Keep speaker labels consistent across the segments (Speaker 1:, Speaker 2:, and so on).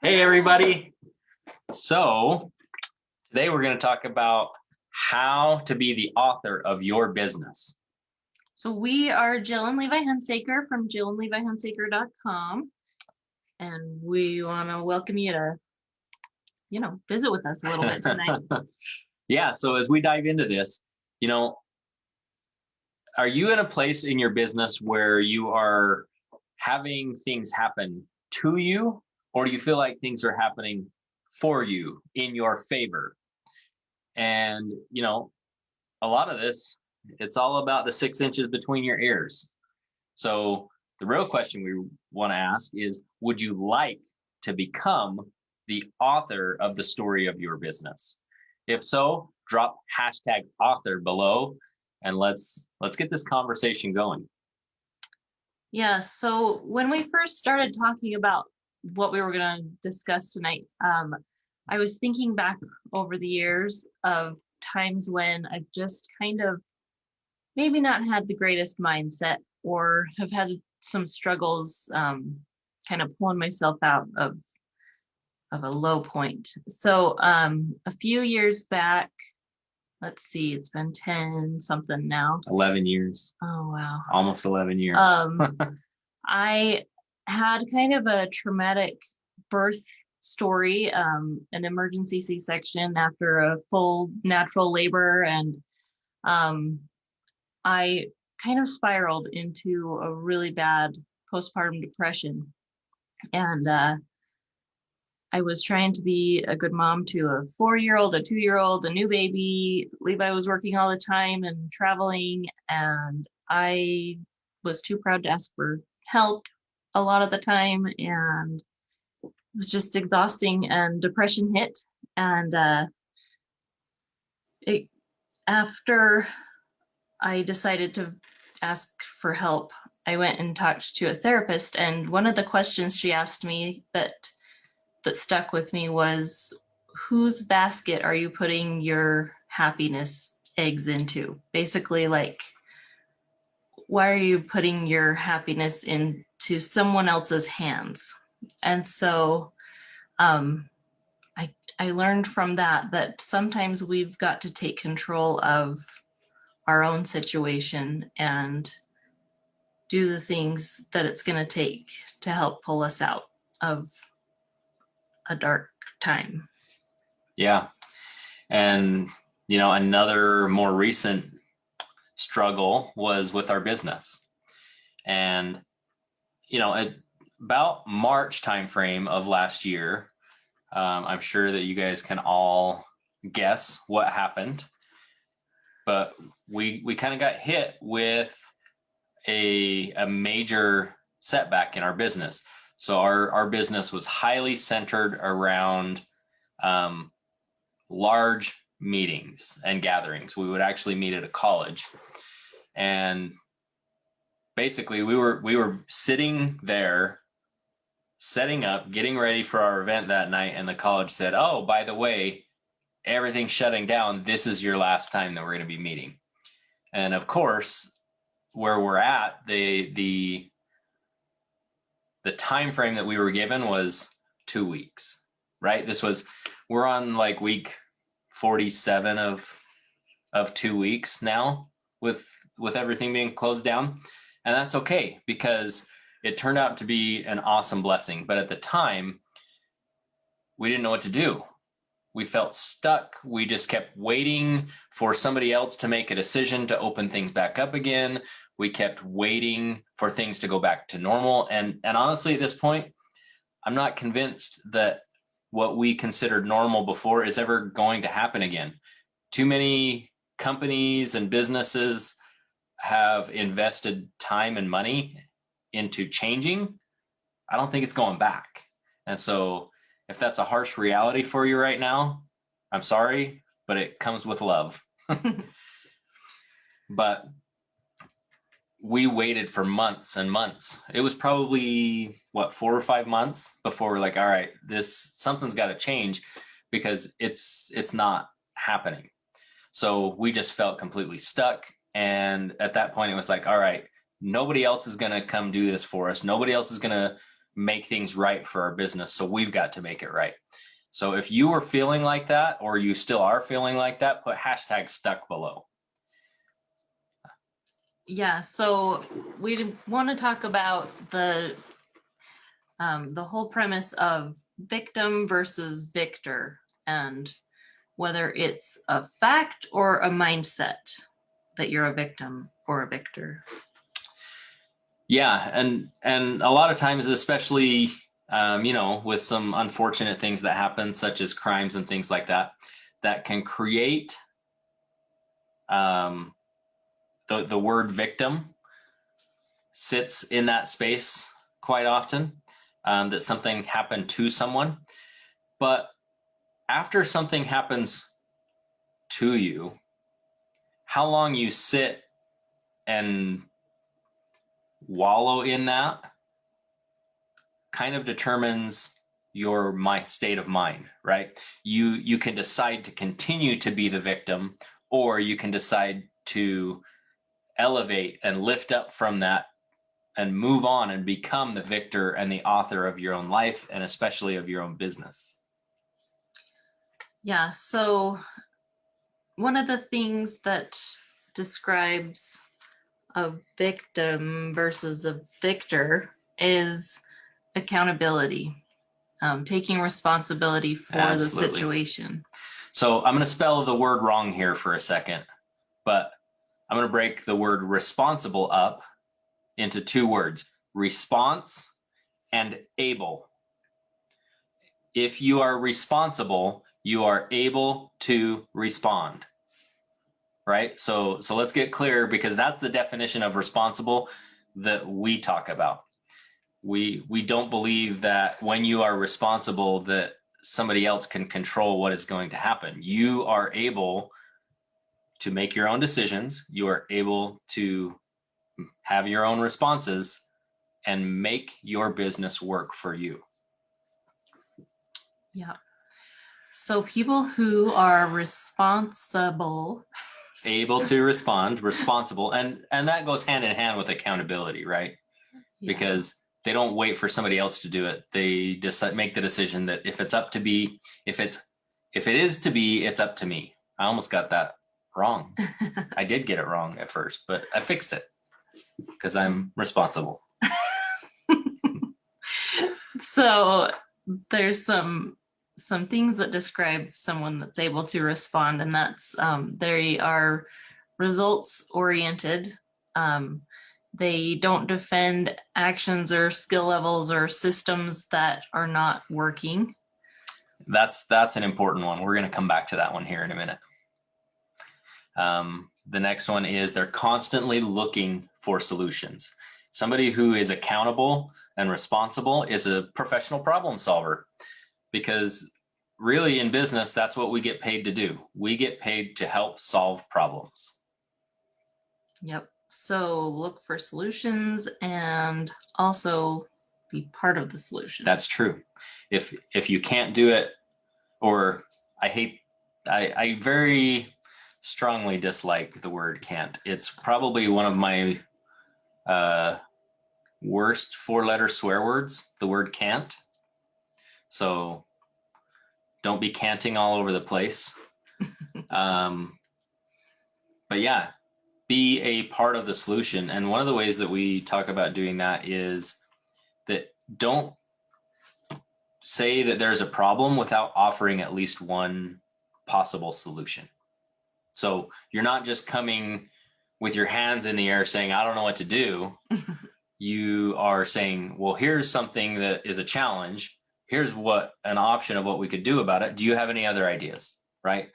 Speaker 1: Hey, everybody. So today we're going to talk about how to be the author of your business.
Speaker 2: So we are Jill and Levi Hunsaker from jillandlevihunsaker.com. And we want to welcome you to, visit with us a little bit tonight.
Speaker 1: Yeah. So as we dive into this, are you in a place in your business where you are having things happen to you, or do you feel like things are happening for you in your favor? And, a lot of this, it's all about the 6 inches between your ears. So the real question we want to ask is, would you like to become the author of the story of your business? If so, drop hashtag author below and let's get this conversation going.
Speaker 2: Yeah, so when we first started talking about what we were going to discuss tonight, I was thinking back over the years of times when I've just kind of maybe not had the greatest mindset or have had some struggles kind of pulling myself out of a low point. So a few years back, let's see, it's been 10 something now.
Speaker 1: 11 years.
Speaker 2: Oh, wow.
Speaker 1: Almost 11 years.
Speaker 2: I had kind of a traumatic birth story, an emergency C-section after a full natural labor. And I kind of spiraled into a really bad postpartum depression. And I was trying to be a good mom to a 4-year-old, a 2-year-old, a new baby. Levi was working all the time and traveling, and I was too proud to ask for help a lot of the time, and it was just exhausting, and depression hit. And after I decided to ask for help, I went and talked to a therapist, and one of the questions she asked me that stuck with me was, whose basket are you putting your happiness eggs into? Basically, like, why are you putting your happiness into someone else's hands? And so I learned from that sometimes we've got to take control of our own situation and do the things that it's going to take to help pull us out of a dark time.
Speaker 1: Yeah. And, another more recent struggle was with our business. And, about March timeframe of last year, I'm sure that you guys can all guess what happened. But we kind of got hit with a major setback in our business. So our business was highly centered around large meetings and gatherings. We would actually meet at a college, and basically we were sitting there setting up, getting ready for our event that night, and the college said, oh, by the way, everything's shutting down. This is your last time that we're going to be meeting. And of course, where we're at, the time frame that we were given was 2 weeks, right? We're on like week 47 of 2 weeks now with everything being closed down. And that's okay, because it turned out to be an awesome blessing. But at the time, we didn't know what to do. We felt stuck. We just kept waiting for somebody else to make a decision to open things back up again. We kept waiting for things to go back to normal. And honestly, at this point, I'm not convinced that what we considered normal before is ever going to happen again. Too many companies and businesses have invested time and money into changing. I don't think it's going back. And so if that's a harsh reality for you right now, I'm sorry, but it comes with love. But we waited for months and months. It was probably 4 or 5 months before we're like, all right, something's got to change, because it's not happening. So we just felt completely stuck. And at that point, it was like, all right, nobody else is going to come do this for us. Nobody else is going to make things right for our business. So we've got to make it right. So if you are feeling like that, or you still are feeling like that, put hashtag stuck below.
Speaker 2: Yeah, so we want to talk about the whole premise of victim versus victor, and whether it's a fact or a mindset that you're a victim or a victor.
Speaker 1: Yeah, and a lot of times, especially with some unfortunate things that happen, such as crimes and things like that, that can create the word victim sits in that space quite often, that something happened to someone. But after something happens to you, how long you sit and wallow in that kind of determines your state of mind, right? You can decide to continue to be the victim, or you can decide to elevate and lift up from that and move on and become the victor and the author of your own life, and especially of your own business.
Speaker 2: Yeah, so one of the things that describes a victim versus a victor is accountability, taking responsibility for
Speaker 1: Absolutely.
Speaker 2: the situation.
Speaker 1: So I'm going to spell the word wrong here for a second, but I'm going to break the word responsible up into two words: response and able. If you are responsible, you are able to respond, right? So let's get clear, because that's the definition of responsible that we talk about. We don't believe that when you are responsible that somebody else can control what is going to happen. You are able to make your own decisions. You are able to have your own responses and make your business work for you.
Speaker 2: Yeah. So people who are responsible,
Speaker 1: able to respond, responsible, and that goes hand in hand with accountability, right?
Speaker 2: yeah.
Speaker 1: Because they don't wait for somebody else to do it. They decide, make the decision that if it's up to be, if it is to be, it's up to me. I almost got that wrong. I did get it wrong at first, but I fixed it because I'm responsible.
Speaker 2: So there's some things that describe someone that's able to respond, and that's they are results oriented. They don't defend actions or skill levels or systems that are not working.
Speaker 1: That's an important one. We're going to come back to that one here in a minute. The next one is they're constantly looking for solutions. Somebody who is accountable and responsible is a professional problem solver, because really in business, that's what we get paid to do. We get paid to help solve problems.
Speaker 2: Yep. So look for solutions and also be part of the solution.
Speaker 1: That's true. If you can't do it, or I very strongly dislike the word can't. It's probably one of my worst 4-letter swear words, the word can't. So don't be canting all over the place. But yeah, be a part of the solution. And one of the ways that we talk about doing that is that don't say that there's a problem without offering at least one possible solution. So you're not just coming with your hands in the air saying, I don't know what to do. You are saying, well, here's something that is a challenge. Here's what an option of what we could do about it. Do you have any other ideas? Right?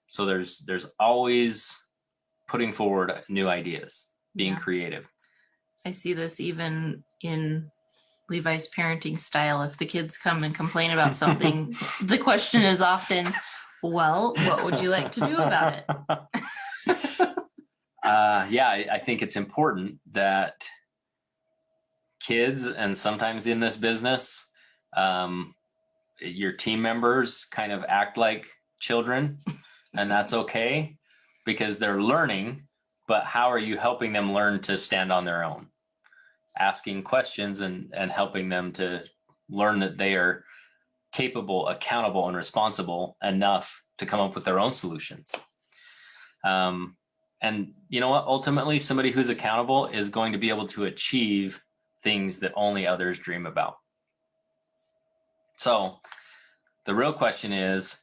Speaker 1: So there's always putting forward new ideas, being creative.
Speaker 2: I see this even in Levi's parenting style. If the kids come and complain about something, the question is often, well, what would you like to do about it?
Speaker 1: I think it's important that kids, and sometimes in this business, your team members kind of act like children, and that's okay because they're learning. But how are you helping them learn to stand on their own? asking questions and helping them to learn that they are capable, accountable, and responsible enough to come up with their own solutions. And you know what? Ultimately, somebody who's accountable is going to be able to achieve things that only others dream about. So the real question is,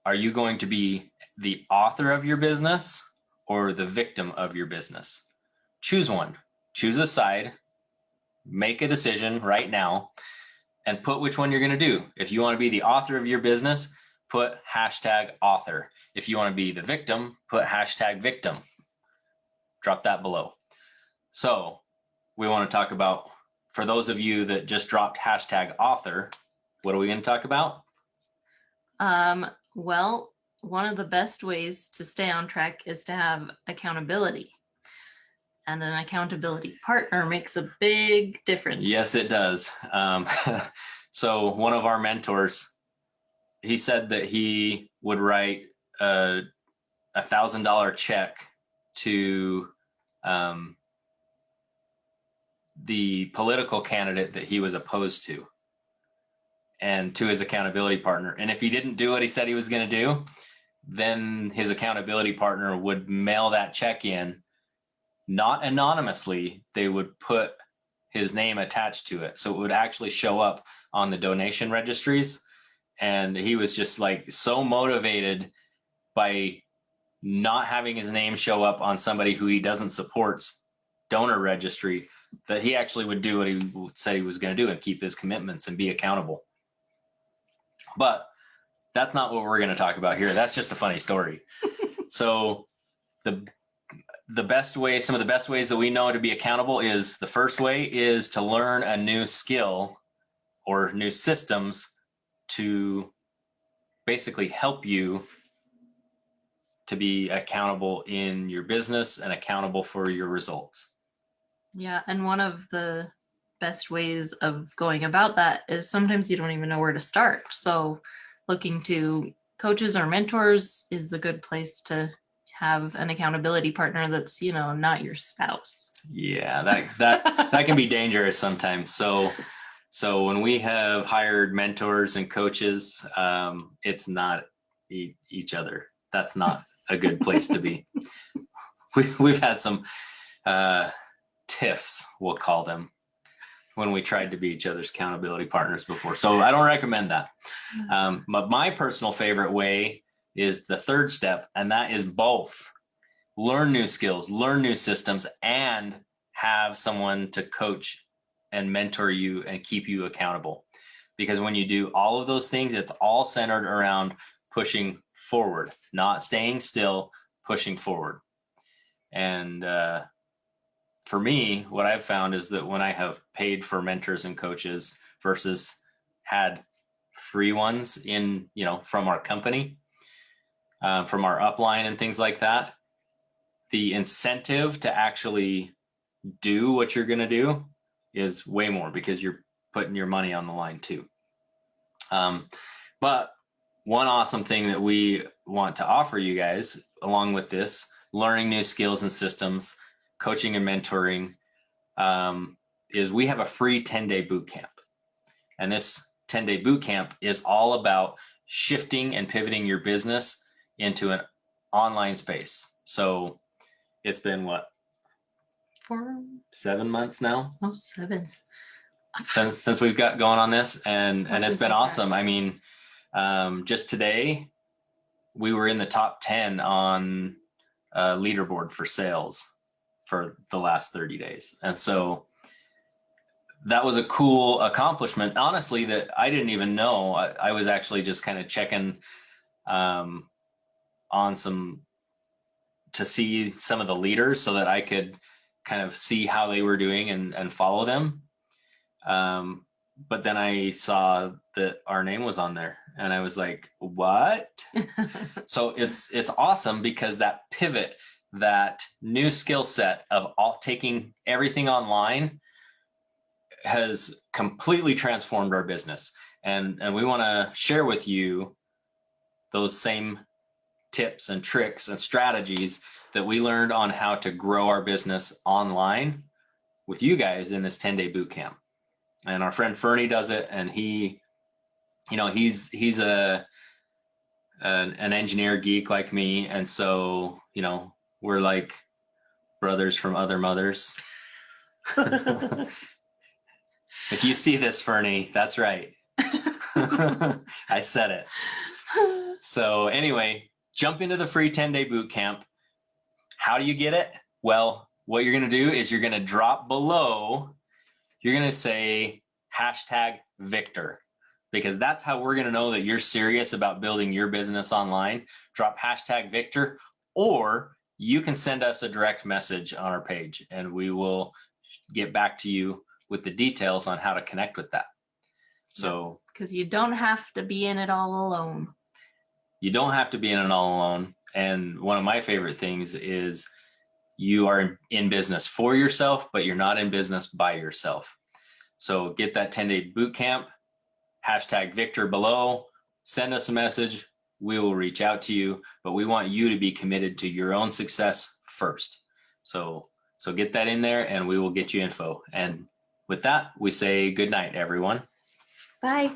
Speaker 1: are you going to be the author of your business or the victim of your business? Choose one. Choose a side. Make a decision right now and put which one you're going to do. If you want to be the author of your business, put #author. If you want to be the victim, put #victim. Drop that below. So we want to talk about, for those of you that just dropped #author, what are we going to talk about?
Speaker 2: Well, one of the best ways to stay on track is to have accountability. And an accountability partner makes a big difference.
Speaker 1: Yes, it does. So one of our mentors, he said that he would write a $1,000 check to the political candidate that he was opposed to, and to his accountability partner. And if he didn't do what he said he was going to do, then his accountability partner would mail that check in, not anonymously. They would put his name attached to it, so it would actually show up on the donation registries. And he was just like so motivated by not having his name show up on somebody who he doesn't support's donor registry, that he actually would do what he said he was going to do and keep his commitments and be accountable. But that's not what we're going to talk about here. That's just a funny story. So the best way, some of the best ways that we know to be accountable is, the first way is to learn a new skill or new systems to basically help you to be accountable in your business and accountable for your results.
Speaker 2: Yeah, and one of the best ways of going about that is sometimes you don't even know where to start. So looking to coaches or mentors is a good place to have an accountability partner that's, you know, not your spouse.
Speaker 1: Yeah, that can be dangerous sometimes. So when we have hired mentors and coaches, it's not each other. That's not a good place to be. We've had some tiffs, we'll call them, when we tried to be each other's accountability partners before. So I don't recommend that. But my personal favorite way is the third step, and that is both. Learn new skills, learn new systems, and have someone to coach and mentor you and keep you accountable. Because when you do all of those things, it's all centered around pushing forward, not staying still, pushing forward. And for me, what I've found is that when I have paid for mentors and coaches versus had free ones in, you know, from our company, from our upline and things like that, the incentive to actually do what you're going to do is way more, because you're putting your money on the line too. But one awesome thing that we want to offer you guys, along with this, learning new skills and systems, coaching and mentoring, is we have a free 10-day boot camp. And this 10-day boot camp is all about shifting and pivoting your business into an online space. So it's been what? 7 months now?
Speaker 2: Oh, 7.
Speaker 1: Since we've got going on this, and it's been awesome. I mean, just today we were in the top 10 on leaderboard for sales for the last 30 days. And so that was a cool accomplishment, honestly, that I didn't even know. I was actually just kind of checking on some, to see some of the leaders so that I could kind of see how they were doing and follow them. But then I saw that our name was on there and I was like, what? So it's awesome, because that pivot, that new skill set of taking everything online has completely transformed our business. And we want to share with you those same tips and tricks and strategies that we learned on how to grow our business online with you guys in this 10-day boot camp. And our friend Fernie does it, and he's an engineer geek like me, and so we're like brothers from other mothers. If you see this, Fernie, that's right. I said it. So anyway, jump into the free 10-day boot camp. How do you get it? Well, what you're going to do is you're going to drop below, you're going to say #Victor, because that's how we're going to know that you're serious about building your business online. Drop #Victor, or you can send us a direct message on our page and we will get back to you with the details on how to connect with that. So,
Speaker 2: because you don't have to be in it all alone.
Speaker 1: You don't have to be in it all alone. And one of my favorite things is you are in business for yourself, but you're not in business by yourself. So get that 10-day boot camp, #Victor below, send us a message. We will reach out to you, but we want you to be committed to your own success first. So get that in there and we will get you info. And with that, we say good night, everyone.
Speaker 2: Bye.